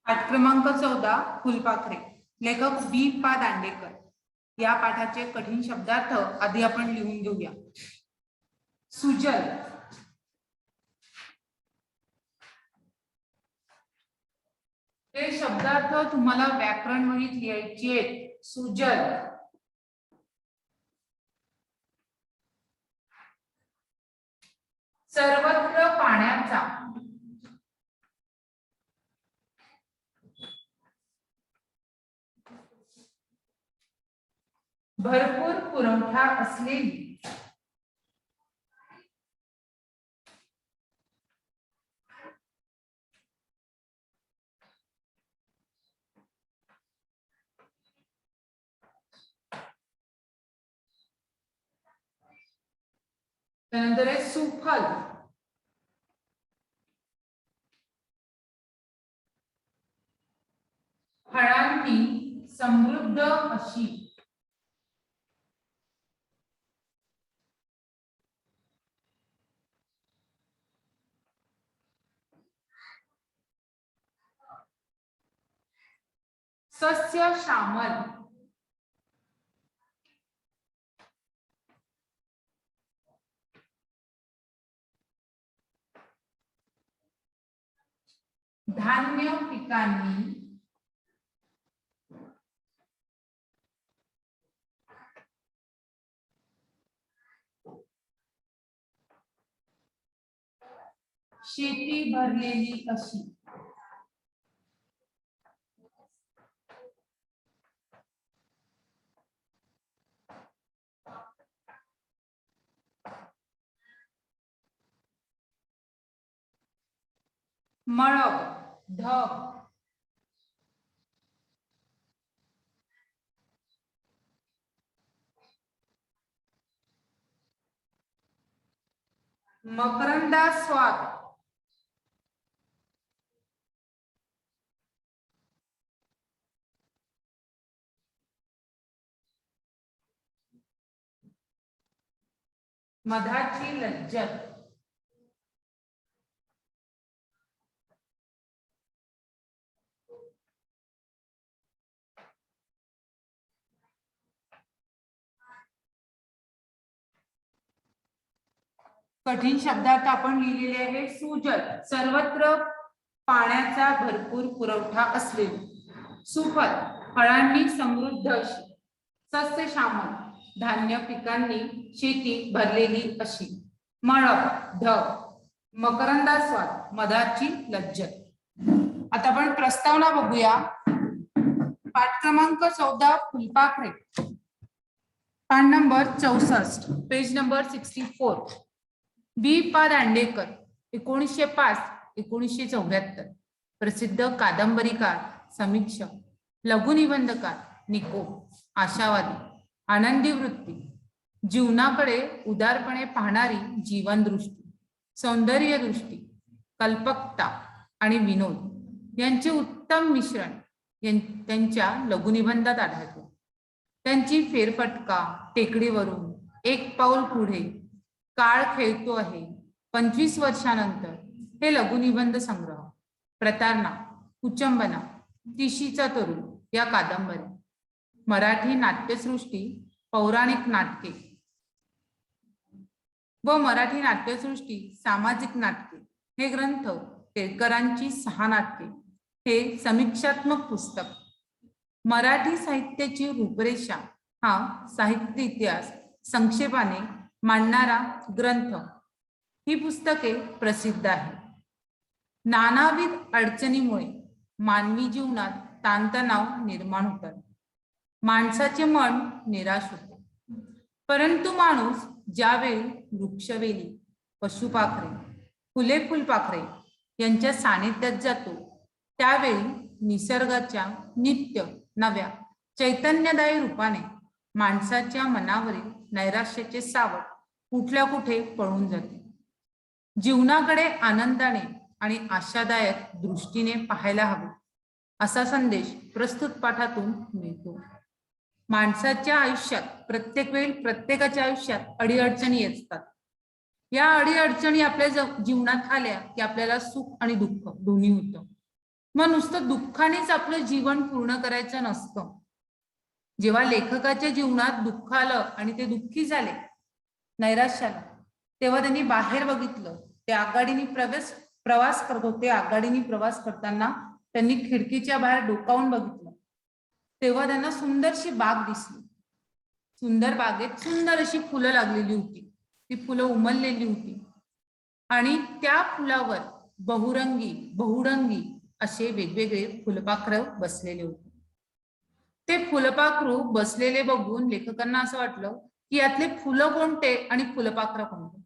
पाठ क्रमांक 14 फुलपाखरे, लेखक बी पा दांडेकर। या पाठाचे कठीण शब्दार्थ आधी आपण लिहून घेऊया। सुजल, हे शब्दार्थ तुम्हाला व्याकरण वहीत लिहायचे आहेत। सुजल, सर्वत्र पाण्याचा, भरपूर पुरवठा असलेली, त्यानंतर आहे सुफल, फळांनी समृद्ध अशी, सस्य श्यामल, धान्य पिकांनी शेती भरलेली अशी, मळब, ढग, मकरंदास्वाद, मधाची लज्जत, कठीण शब्दार्थ आपण लिहिलेले आहे। सुजल, सर्वत्र पाण्याचा भरपूर पुरवठा असलेली, सुफल, फळांनी समृद्ध अशी, सस्य श्यामल, धान्य पिकांनी शेती भरलेली अशी, मळब, ढग, मकरंदास्वाद, मधाची लज्जत। आता आपण प्रस्तावना बघूया। पाठ क्रमांक 14 फुलपाखरे, पान नंबर 64, पेज नंबर 64। बी पा दांडेकर, 1905-1974, प्रसिद्ध कादंबरीकार, समीक्षक, लघुनिबंधकार, निकोप, आशावादी, आनंदी वृत्ती, जीवनाकडे उदारपणे पाहणारी जीवनदृष्टी, सौंदर्य दृष्टी, कल्पकता आणि विनोद यांचे उत्तम मिश्रण त्यांच्या लघुनिबंधात आढळते। त्यांची फेरफटका, टेकडीवरून, एक पाऊल पुढे, काळ खेळतो आहे, 25 वर्षानंतर, हे लघुनिबंध संग्रह, प्रतारणा, कुचंबना, तिशीचा तरुण या कादंबऱ्या, मराठी नाट्यसृष्टी, पौराणिक नाटके व मराठी नाट्यसृष्टी, सामाजिक नाटके हे ग्रंथ, टिळकरांची 6 नाटके हे समीक्षात्मक पुस्तक, मराठी साहित्याची रूपरेषा हा साहित्य इतिहास संक्षेपाने मांडणारा ग्रंथ, ही पुस्तके प्रसिद्ध आहेत। नानाविध अडचणीमुळे मानवी जीवनात ताणतणाव निर्माण होतात, माणसाचे मन निराश होते, परंतु माणूस ज्यावेळी वृक्षवेली, पशुपाखरे, फुले फुलपाखरे यांच्या सानिध्यात जातो, त्यावेळी निसर्गाच्या नित्य नव्या चैतन्यदायी रूपाने माणसाच्या मनावरील नैराश्याचे सावट कुठल्या कुठे पळून जाते। जीवनाकडे आनंदाने आणि आशादायक दृष्टीने पाहायला हवे, असा संदेश प्रस्तुत पाठातून मिळतो। माणसाच्या आयुष्यात प्रत्येक वेळी प्रत्येकाच्या आयुष्यात अडीअडचणी असतात। या अडीअडचणी आपल्या जीवनात आल्या की आपल्याला सुख आणि दुःख दोन्ही होतं। मग नुसतं दुःखानेच आपलं जीवन पूर्ण करायचं नसतं. जेव्हा लेखकाच्या जीवनात दुःख आलं आणि ते दुःखी झाले, नैराश्य आलं, तेव्हा त्यांनी बाहेर बघितलं. ते आगगाडीने प्रवास करत होते. आगगाडीने प्रवास करताना त्यांनी खिडकीच्या बाहेर डोकावून बघितलं. तेव्हा त्यांना सुंदरशी बाग दिसली. सुंदर बागेत सुंदर अशी फुलं लागलेली होती. ती फुलं उमललेली होती आणि त्या फुलावर बहुरंगी असे वेगवेगळे फुलपाखरं बसलेले होते. ते फुलपाखरू बसलेले बघून लेखकांना असं वाटलं की यातले फुलं कोणते आणि फुलपाखरं कोणते.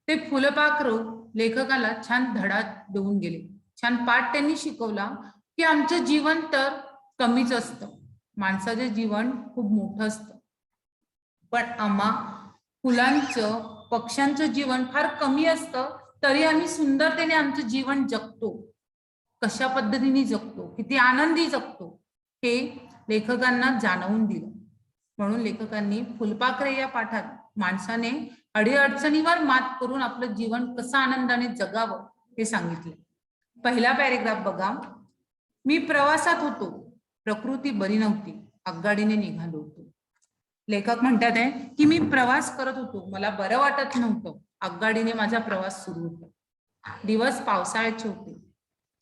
ते फुलपाखरू लेखकाला छान धडा देऊन गेले. छान पाठ त्यांनी शिकवला की आमचं जीवन तर कमीच असतं, माणसाचं जीवन खूप मोठं असतं, पण आम्हा फुलांचं पक्ष्यांचं जीवन फार कमी असतं, तरी आम्ही सुंदरतेने आमचं जीवन जगतो. कशा पद्धतीने जगतो, किती आनंदी जगतो हे लेखकांना जाणवून दिलं. म्हणून लेखकांनी फुलपाखरे या पाठात माणसाने अडीअडचणीवर मात करून आपलं जीवन कसं आनंदाने जगावं हे सांगितलं. पहिला पॅरेग्राफ बघा. मी प्रवासात होतो, प्रकृती बरी नव्हती, आगगाडीने निघालो होतो. लेखक म्हणतात आहे की मी प्रवास करत होतो, मला बरं वाटत नव्हतं, आगगाडीने माझा प्रवास सुरू होता. दिवस पावसाळ्याचे होते.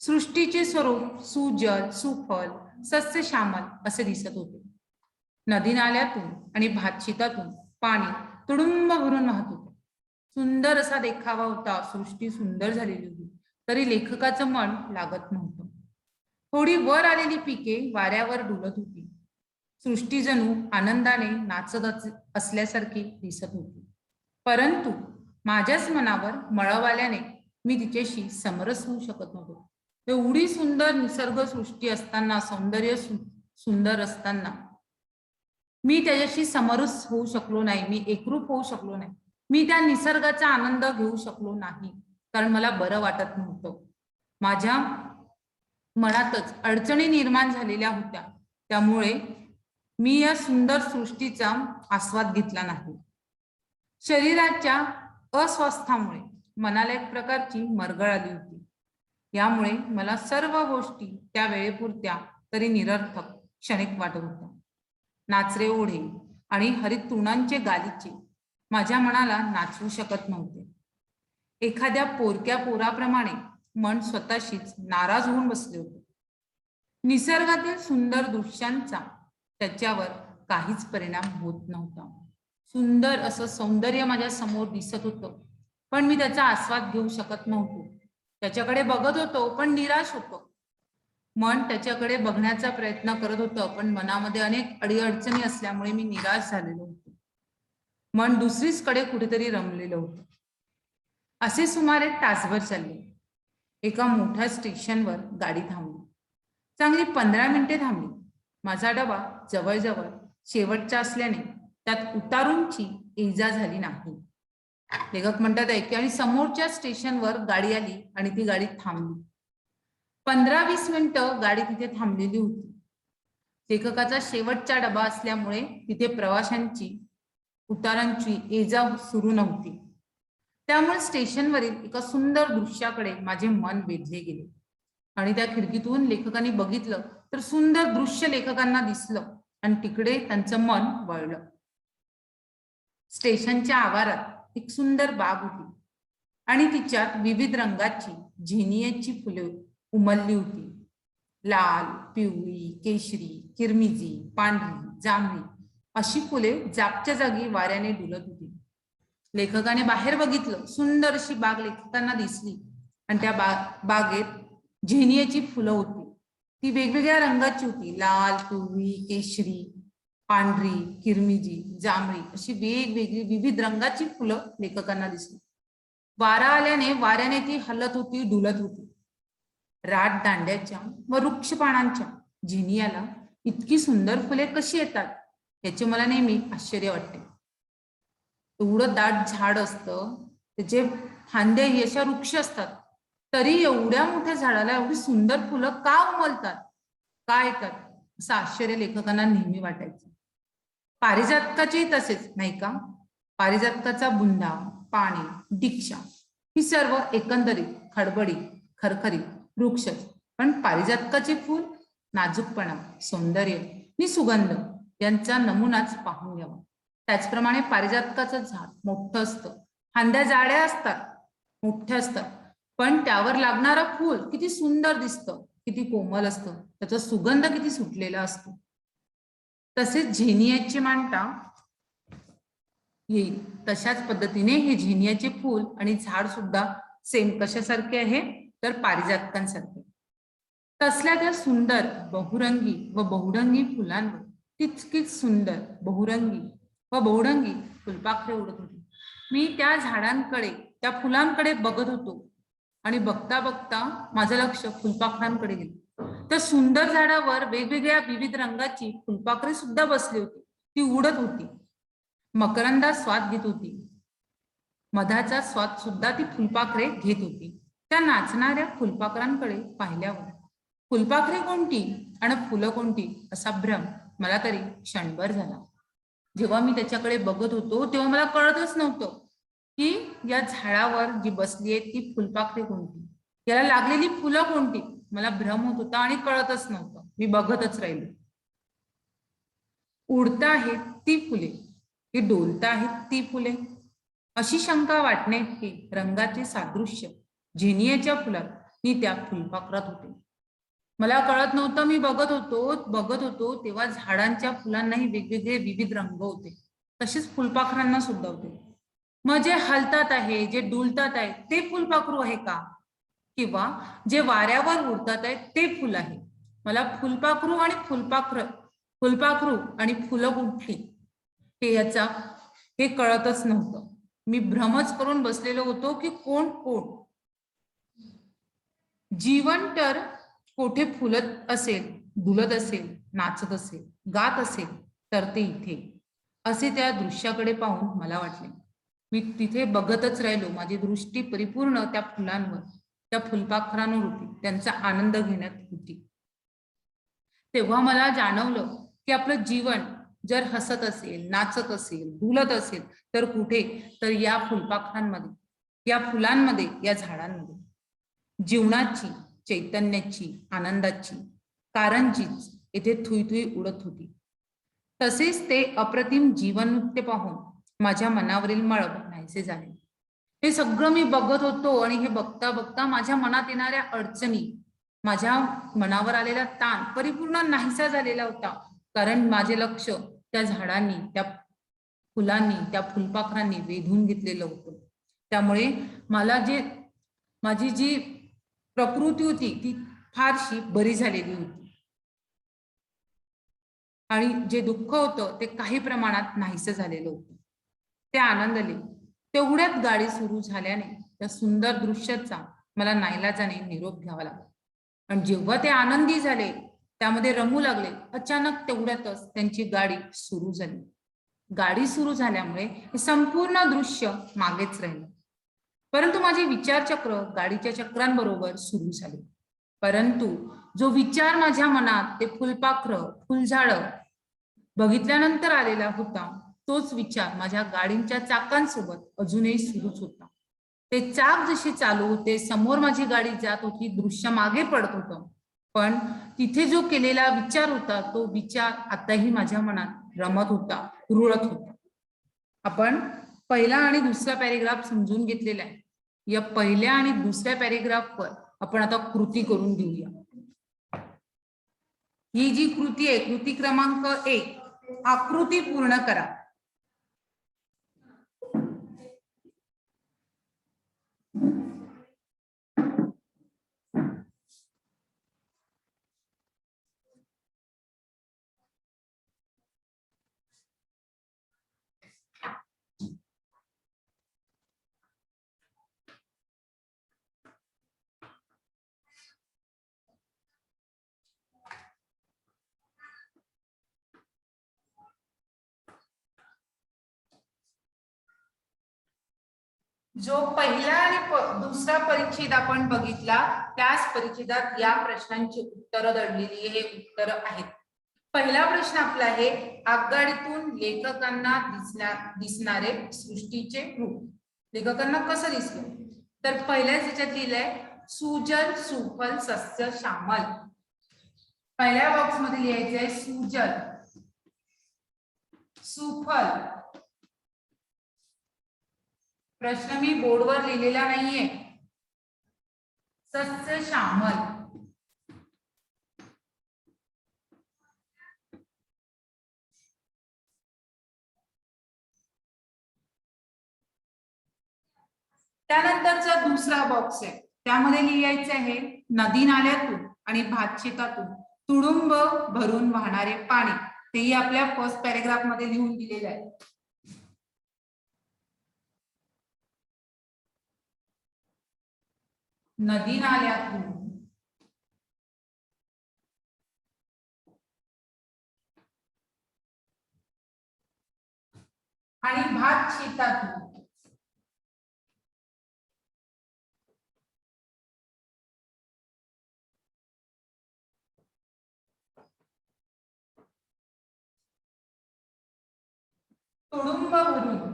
सृष्टीचे स्वरूप सुजल सुफल सस्य श्यामल असे दिसत होते. नदी नाल्यातून आणि भातशेतातून पाणी तुडुंब भरून वाहत होते. सुंदर असा देखावा होता. सृष्टी सुंदर झालेली होती, तरी लेखकाचं मन लागत नव्हतं. थोडी वर आलेली पिके वाऱ्यावर डुलत होती. सृष्टी जणू आनंदाने नाचत असल्यासारखी दिसत होती. परंतु माझ्याच मनावर मळव आल्याने मी तिच्याशी समरस होऊ शकत नव्हतो. एवढी सुंदर निसर्ग सृष्टी असताना, सौंदर्य सुंदर असताना मी त्याच्याशी समरस होऊ शकलो नाही, मी एकरूप होऊ शकलो नाही, मी त्या निसर्गाचा आनंद घेऊ शकलो नाही, कारण मला बरं वाटत नव्हतं. माझ्या मनातच अडचणी निर्माण झालेल्या होत्या, त्यामुळे मी या सुंदर सृष्टीचा आस्वाद घेतला नाही. शरीराच्या अस्वस्थामुळे मनाला एक प्रकारची मरगळ आली होती. यामुळे मला सर्व गोष्टी त्या वेळेपुरत्या तरी निरर्थक क्षणिक वाटत होत्या. नाचरे ओढे आणि हरित तृणांचे गालिचे माझ्या मनाला नाचवू शकत नव्हते. एखाद्या पोरक्या पोराप्रमाणे मन स्वतःशीच नाराज होऊन बसले होते. निसर्गातील सुंदर दृश्यांचा त्याच्यावर काहीच परिणाम होत नव्हता. सुंदर असं सौंदर्य माझ्या समोर दिसत होतं, पण मी त्याचा आस्वाद घेऊ शकत नव्हतो. त्याच्याकडे बघत होतो पण निराश होतो. मन त्याच्याकडे बघण्याचा प्रयत्न करत होतं, पण मनामध्ये अनेक अडीअडचणी असल्यामुळे मी निराश झालेलो होतो. मन दुसरीचकडे कुठेतरी रमलेलं होतं. असे सुमारे तासभर चालले. एका मोठ्या स्टेशनवर गाडी थांबली. चांगली 15 मिनिटे थांबली. माझा डबा जवळजवळ शेवटचा असल्याने त्यात उतारूंची इजा झाली नाही. लेखक म्हणतात आहे की आणि समोरच्या स्टेशनवर गाडी आली आणि ती गाडी थांबली. 15-20 मिनिटं गाडी तिथे थांबलेली होती. लेखकाचा शेवटचा डबा असल्यामुळे तिथे प्रवाशांची उतारांची इजा सुरू नव्हती. त्यामुळे स्टेशनवरील एका सुंदर दृश्याकडे माझे मन वेधले गेले आणि त्या खिडकीतून लेखकांनी बघितलं तर सुंदर दृश्य लेखकांना दिसलं आणि तिकडे त्यांचं मन वळलं. स्टेशनच्या आवारात एक सुंदर बाग होती आणि तिच्यात विविध रंगाची झेनियाची फुले उमलली होती. लाल, पिवळी, केशरी, किरमिजी, पांढरी, जांभळी अशी फुले जागच्या जागी वाऱ्याने डुलत होती. लेखकाने बाहेर बघितलं. सुंदर अशी बाग लेखकांना दिसली आणि त्या बागेत झेनियाची फुलं होती. ती वेगवेगळ्या रंगाची होती. लाल, पिवळी, केशरी, पांढरी, किरमिजी, जांभळी अशी वेगवेगळी विविध रंगाची फुलं लेखकांना दिसली. वारा आल्याने वाऱ्याने ती हलत होती, डुलत होती. राट दांड्याच्या व वृक्ष पानांच्या झेनियाला इतकी सुंदर फुले कशी येतात याचे मला नेहमी आश्चर्य वाटते. एवढं दाट झाड असतं, त्याचे फांदे अशा वृक्ष असतात, तरी एवढ्या मोठ्या झाडाला एवढी सुंदर फुलं का उमलतात, का येतात असं आश्चर्य लेखकांना नेहमी वाटायचं. पारिजातकाचे तसेच नाही का. पारिजातकाचा बुंदा, पाणी, दीक्षा ही सर्व एकंदरीत खडबडीत खरखरीत वृक्ष पण पारिजातकाचे फूल नाजूकपणा, सौंदर्य आणि सुगंध यांचा नमुनाच पाहून घ्यावा. त्याचप्रमाणे पारिजातकाचं झाड मोठं असतं, फांद्या जाड्या असतात, मोठ्या असतात, पण त्यावर लागणारं फूल किती सुंदर दिसतं, किती कोमल असतं, त्याचा सुगंध किती सुटलेला असतो. तसेच झेनियाची मांडा येईल तशाच पद्धतीने हे झेनियाचे फूल आणि झाड सुद्धा सेम कशासारखे आहे तर पारिजातकांसारखे. तसल्या त्या सुंदर बहुरंगी व बहुरंगी फुलांवर तितकीच सुंदर बहुरंगी व बहुरंगी फुलपाखरे उडत होती. मी त्या झाडांकडे त्या फुलांकडे बघत होतो आणि बघता बघता माझं लक्ष फुलपाखरांकडे गेलं. त्या सुंदर झाडावर वेगवेगळ्या विविध रंगाची फुलपाखरे सुद्धा बसली होती. ती उडत होती, मकरंदा स्वाद घेत होती, मधाचा स्वाद सुद्धा ती फुलपाखरे घेत होती. त्या नाचणाऱ्या फुलपाखरांकडे पाहिल्यावर फुलपाखरे कोणती आणि फुलं कोणती असा भ्रम मला तरी क्षणभर झाला. जेव्हा मी त्याच्याकडे बघत होतो तेव्हा मला कळतच नव्हतं की या झाडावर जी बसली आहे ती फुलपाखरे कोणती, याला लागलेली फुलं कोणती. मला भ्रम होत होता आणि कळतच नव्हतं. मी बघतच राहिले. उडता आहेत ती फुले, ही डोलता आहेत ती फुले, अशी शंका वाटण्याची रंगाचे सादृश्य झेनियाच्या फुलात मी त्या फुलपाखरात होते. मला कळत नव्हतं. मी बघत होतो तेव्हा झाडांच्या फुलांनाही वेगवेगळे विविध रंग होते, तसेच फुलपाखरांना सुद्धा होते. मग जे हलतात आहे, जे डुलतात आहे ते फुलपाखरू आहे का, किंवा जे वाऱ्यावर उडतात आहेत ते फुल आहे? मला फुलपाखरू आणि फुलपाखरू आणि फुलं कुठली हे कळतच नव्हतं. मी भ्रमच करून बसलेलो होतो की कोण कोण. जीवन तर कोठे फुलत असेल, डुलत असेल, नाचत असेल, गात असेल तर ते इथे, असे त्या दृश्याकडे पाहून मला वाटले. मी तिथे बघतच राहिलो. माझी दृष्टी परिपूर्ण त्या फुलांवर, त्या फुलपाखरांवर होती, त्यांचा आनंद घेण्यात होती. तेव्हा मला जाणवलं की आपलं जीवन जर हसत असेल, नाचत असेल, डुलत असेल तर कुठे तर या फुलपाखरांमध्ये, या फुलांमध्ये, या झाडांमध्ये. जीवनाची, चैतन्याची, आनंदाची कारंजीच येथे थुई उडत होती. तसेच ते अप्रतिम जीवननृत्य पाहून माझ्या मनावरील मळब नाहीसे झाले. हे सगळं मी बघत होतो आणि हे बघता बघता माझ्या मनात येणाऱ्या अडचणी, माझ्या मनावर आलेला ताण परिपूर्ण नाहीसा झालेला होता. कारण माझे लक्ष त्या झाडांनी, त्या फुलांनी, त्या फुलपाखरांनी वेधून घेतलेलं होतं. त्यामुळे मला माझी जी प्रकृती होती ती फारशी बरी झालेली होती आणि जे दुःख होतं ते काही प्रमाणात नाहीसं झालेलं होतं. ते आनंदले. तेवढ्यात गाडी सुरू झाल्याने त्या सुंदर दृश्याचा मला नाईलाजाने निरोप घ्यावा लागला. आणि जेव्हा ते आनंदी झाले, त्यामध्ये रमू लागले, अचानक तेवढ्यातच त्यांची गाडी सुरू झाली. गाडी सुरू झाल्यामुळे हे संपूर्ण दृश्य मागेच राहिलं. परंतु माझे विचारचक्र गाडीच्या चक्रांबरोबर सुरू झाले. परंतु जो विचार माझ्या मनात ते फुलपाखरं, फुलझाडं बघितल्यानंतर आलेला होता, तोच विचार माझ्या गाडीच्या चाकांसोबत अजूनही सुरूच होता. ते चाक जसे चालू होते, समोर माझी गाडी जात होती, दृश्य मागे पडत होतं, पण तिथे जो केलेला विचार होता तो विचार आताही माझ्या मनात रमत होता, रुळत होता. आपण पहिला आणि दुसरा पॅरेग्राफ समजून घेतलेला आहे. या पहिल्या आणि दुसऱ्या पॅरेग्राफवर आपण आता कृती करून घेऊया. ही जी कृती आहे, कृती क्रमांक 1, आकृती पूर्ण करा. जो पहिला आणि दुसरा परिच्छेद आपण बघितला, त्याच परिच्छेदात या प्रश्नांची उत्तरं दडलेली हे उत्तरं आहेत. पहिला प्रश्न आपला आहे, आगगाडीतून लेखकांना दिसणारे सृष्टीचे रूप. लेखकांना कसं दिसलं तर पहिल्याच याच्यात लिहिलंय, सुजल सुफल सस्य श्यामल. पहिल्या बॉक्स मध्ये लिहायचं आहे सुजल सुफल. प्रश्न मी बोर्डवर लिहिलेला नाहीये. सस्य श्यामल. त्यानंतरचा दुसरा बॉक्स आहे, त्यामध्ये लिहायचं आहे नदी नाल्यातून आणि भातशेतातून तुडुंब भरून वाहणारे पाणी. तेही आपल्या फर्स्ट पॅरेग्राफ मध्ये लिहून दिलेलं आहे. नदी नाल्यातून आणि भात शेतातून तुडुंब भरून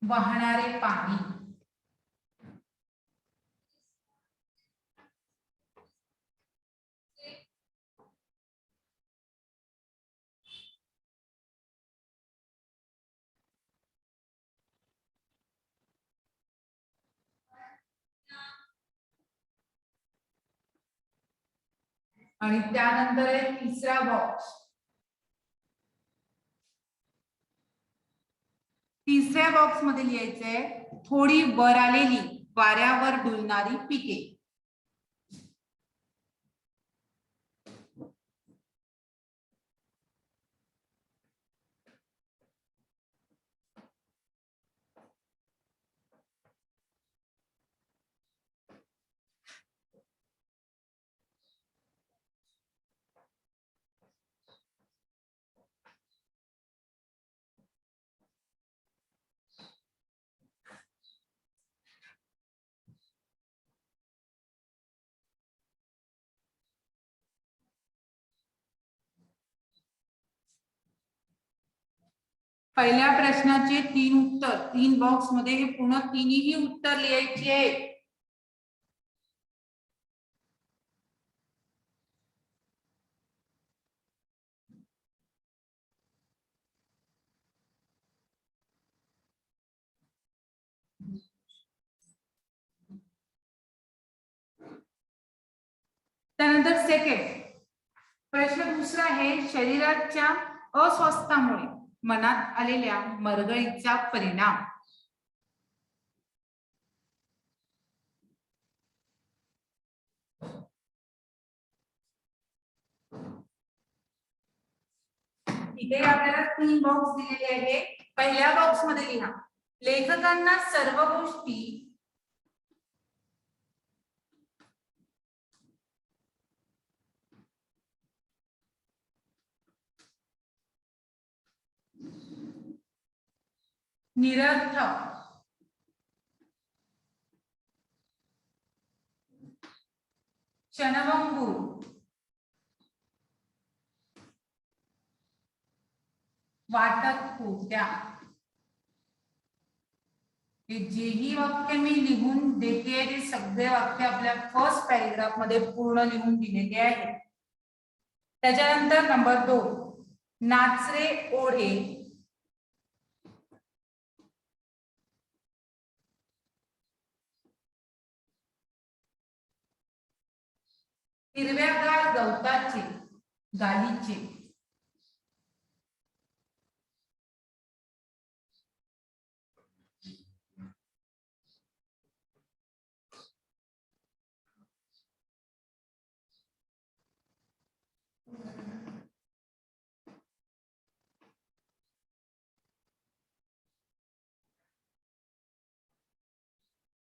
वाहणारे पाणी. आणि त्यानंतर आहे तिसरा बॉक्स. तिसऱ्या बॉक्स मध्ये लिहायचंय थोडी वर आलेली वाऱ्यावर डुलणारी पिके. पहिल्या प्रश्नाचे 3 उत्तर 3 बॉक्स मध्ये हे पुन्हा तिन्ही उत्तर लिहायची आहे. त्यानंतर सेकंड प्रश्न दुसरा आहे शरीराच्या अस्वस्थतामुळे मनात आलेल्या मरगळीचा परिणाम. इथे आपल्याला 3 बॉक्स दिलेले आहे. पहिल्या बॉक्स मध्ये लिहा लेखकांना सर्व गोष्टी निरर्थक क्षणभंगूर वाटत होत्या. हे जेही वाक्य मी लिहून देते ते सगळे वाक्य आपल्या फर्स्ट पॅरेग्राफ मध्ये पूर्ण लिहून दिलेले आहे. त्याच्यानंतर नंबर 2 नाचरे ओढे हिरव्यागार गवताचे गालीचे.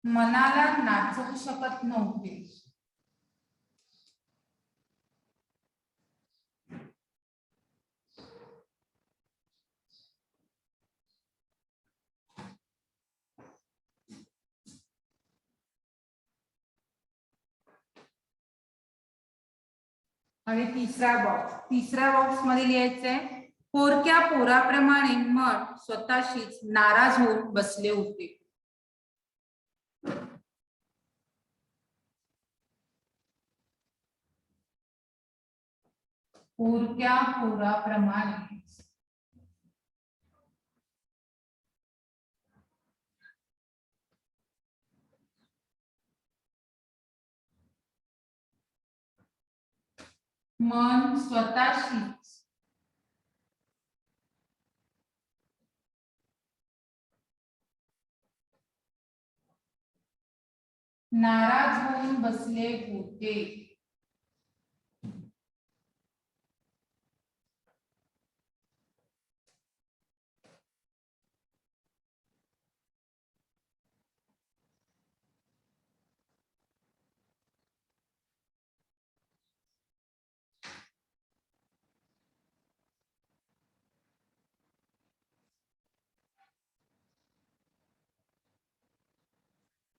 मनाला नाचवू शकत नव्हते. आणि तिसरा बॉक्स मध्ये लिहायचंय पोरक्या पोराप्रमाणे मन स्वतःशीच नाराज होऊन बसले होते. पोरक्या पोराप्रमाणे मन स्वतःशीच नाराज होऊन बसले होते.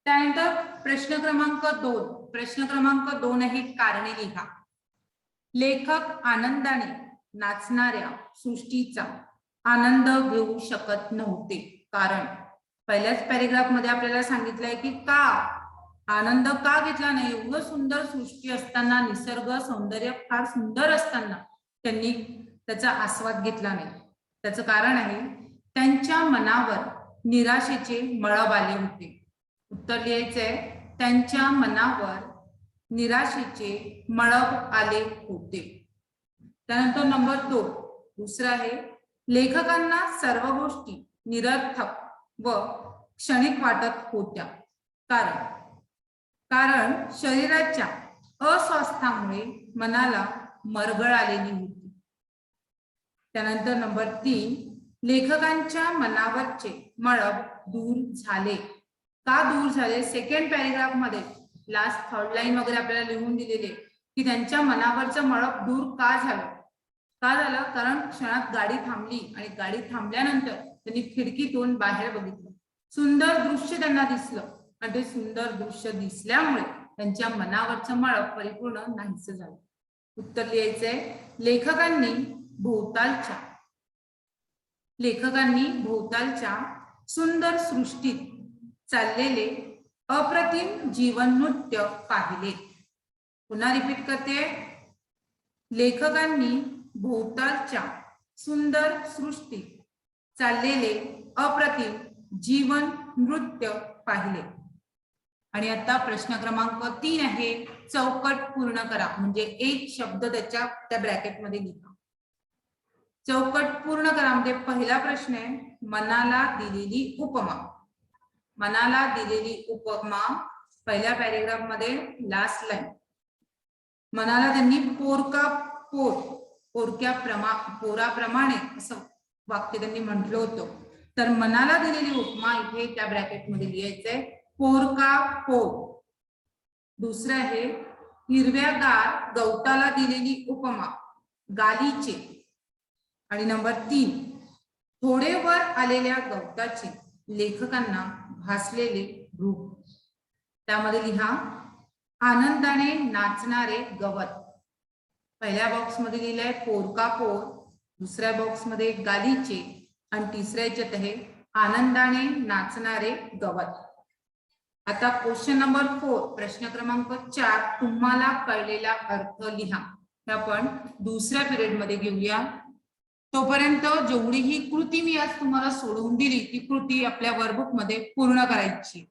त्यानंतर प्रश्न क्रमांक 2. प्रश्न क्रमांक 2 आहे कारणे लिहा. लेखक आनंदाने नाचणाऱ्या सृष्टीचा आनंद घेऊ शकत नव्हते. कारण पहिल्याच पॅरेग्राफ मध्ये आपल्याला सांगितलंय की का आनंद का घेतला नाही. एवढं सुंदर सृष्टी असताना, निसर्ग सौंदर्य फार सुंदर असताना त्यांनी त्याचा आस्वाद घेतला नाही. त्याचं कारण आहे त्यांच्या मनावर निराशेचे मळब आले होते. उत्तर लिहायचंय, त्यांच्या मनावर निराशेचे मळब आले होते. त्यानंतर नंबर 2 दुसरा आहे लेखकांना सर्व गोष्टी निरर्थक व क्षणिक वाटत होत्या. कारण शरीराच्या अस्वास्थ्यामुळे मनाला मरगळ आलेली होती. त्यानंतर नंबर 3 लेखकांच्या मनावरचे मळब दूर झाले. का दूर झाले? सेकंड पॅरेग्राफ मध्ये लास्ट थर्ड लाईन वगैरे आपल्याला लिहून दिलेले की त्यांच्या मनावरचं मळब दूर का झालं. का झालं? कारण क्षणात गाडी थांबली आणि गाडी थांबल्यानंतर त्यांनी खिडकीतून बाहेर बघितलं. सुंदर दृश्य त्यांना दिसलं आणि ते सुंदर दृश्य दिसल्यामुळे त्यांच्या मनावरचं मळब परिपूर्ण नाहीसं झालं. उत्तर लिहायचंय, लेखकांनी भोवतालच्या सुंदर सृष्टीत चाललेले अप्रतिम जीवन नृत्य पाहिले. पुन्हा रिपीट करते, लेखकांनी भोवतालच्या सुंदर सृष्टीत चाललेले अप्रतिम जीवन नृत्य पाहिले. आणि आता प्रश्न क्रमांक 3 आहे चौकट पूर्ण करा. म्हणजे एक शब्द त्या ब्रॅकेट मध्ये लिहा. चौकट पूर्ण करा म्हणजे पहिला प्रश्न आहे मनाला दिलेली उपमा. मनाला दिलेली उपमा पहिल्या पॅरेग्राफ मध्ये लास्ट लाईन. मनाला त्यांनी पोरक्या पोराप्रमाणे असं वाक्य त्यांनी म्हटलं होतं. तर मनाला दिलेली उपमा इथे त्या ब्रॅकेट मध्ये लिहायचंय पोरका पोर. दुसरं आहे हिरव्यागार गवताला दिलेली उपमा गालीचे. आणि नंबर 3 थोडे वर आलेल्या गवताचे लेखकांना भासलेले रूप. त्यामध्ये लिहा आनंदाने नाचणारे गवत. पहिल्या बॉक्स मध्ये लिहिलंय पोरका पोर, दुसऱ्या बॉक्स मध्ये गालीचे आणि तिसऱ्या याच्यात आहे आनंदाने नाचणारे गवत. आता क्वेश्चन नंबर 4 प्रश्न क्रमांक 4 तुम्हाला कळलेला अर्थ लिहा. हे आपण दुसऱ्या पिरियड मध्ये घेऊया. तोपर्यंत जेवढी ही कृती मी आज तुम्हाला सोडवून दिली ती कृती आपल्या वर्कबुक मध्ये पूर्ण करायची.